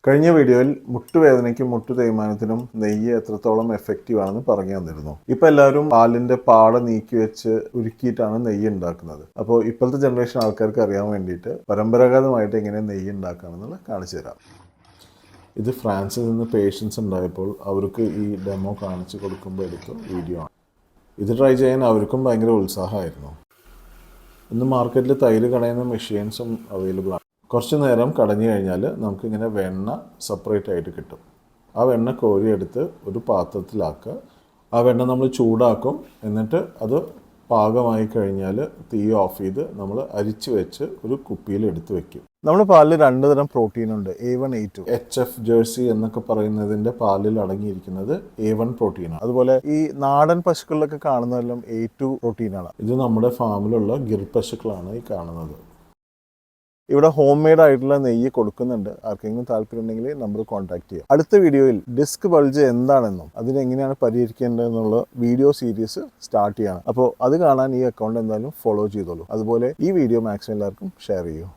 കഴിഞ്ഞ വീഡിയോയിൽ മുട്ടുവേദനയ്ക്കും മുട്ടു തേയ്മാനത്തിനും നെയ്യ് എത്രത്തോളം എഫക്റ്റീവ് ആണെന്ന് പറഞ്ഞു തന്നിരുന്നു. ഇപ്പം എല്ലാവരും പാലിൻ്റെ പാട നീക്കി വെച്ച് ഉരുക്കിയിട്ടാണ് നെയ്യ് ഉണ്ടാക്കുന്നത്. അപ്പോൾ ഇപ്പോഴത്തെ ജനറേഷൻ ആൾക്കാർക്ക് അറിയാൻ വേണ്ടിയിട്ട് പരമ്പരാഗതമായിട്ട് എങ്ങനെ നെയ്യ് ഉണ്ടാക്കാമെന്നുള്ളത് കാണിച്ചു തരാം. ഇത് ഫ്രാൻസിൽ നിന്ന് പേഷ്യൻസ് ഉണ്ടായപ്പോൾ അവർക്ക് ഈ ഡെമോ കാണിച്ചു കൊടുക്കുമ്പോൾ എടുത്ത വീഡിയോ ആണ്. ഇത് ട്രൈ ചെയ്യാൻ അവർക്കും ഭയങ്കര ഉത്സാഹമായിരുന്നു. ഇന്ന് മാർക്കറ്റിൽ തൈര് കടയുന്ന മെഷീൻസും അവൈലബിൾ ആണ്. കുറച്ച് നേരം കടഞ്ഞു കഴിഞ്ഞാൽ നമുക്കിങ്ങനെ വെണ്ണ സെപ്പറേറ്റ് ആയിട്ട് കിട്ടും. ആ വെണ്ണ കോരിയെടുത്ത് ഒരു പാത്രത്തിലാക്കുക. ആ വെണ്ണ നമ്മൾ ചൂടാക്കും. എന്നിട്ട് അത് പാകമായി കഴിഞ്ഞാൽ തീ ഓഫ് ചെയ്ത് നമ്മൾ അരിച്ച് വെച്ച് ഒരു കുപ്പിയിൽ എടുത്ത് വെക്കും. നമ്മുടെ പാലിൽ 2 തരം പ്രോട്ടീൻ ഉണ്ട്, A1 A2. HF ജേഴ്സി എന്നൊക്കെ പറയുന്നതിൻ്റെ പാലിൽ അടങ്ങിയിരിക്കുന്നത് A1 പ്രോട്ടീനാണ്. അതുപോലെ ഈ നാടൻ പശുക്കളിലൊക്കെ കാണുന്നതെല്ലാം A2 പ്രോട്ടീനാണ്. ഇത് നമ്മുടെ ഫാമിലുള്ള ഗിർ പശുക്കളാണ് ഈ കാണുന്നത്. ഇവിടെ ഹോം മെയ്ഡ് ആയിട്ടുള്ള നെയ്യ് കൊടുക്കുന്നുണ്ട്. ആർക്കെങ്കിലും താല്പര്യം ഉണ്ടെങ്കിൽ നമ്പർ കോൺടാക്ട് ചെയ്യാം. അടുത്ത വീഡിയോയിൽ ഡിസ്ക് ബൾജ് എന്താണെന്നും അതിനെങ്ങനെയാണ് പരിഹരിക്കേണ്ടതെന്നുള്ള വീഡിയോ സീരീസ് സ്റ്റാർട്ട് ചെയ്യണം. അപ്പോൾ അത് കാണാൻ ഈ അക്കൗണ്ട് എന്തായാലും ഫോളോ ചെയ്തോളൂ. അതുപോലെ ഈ വീഡിയോ മാക്സിമം എല്ലാവർക്കും ഷെയർ ചെയ്യൂ.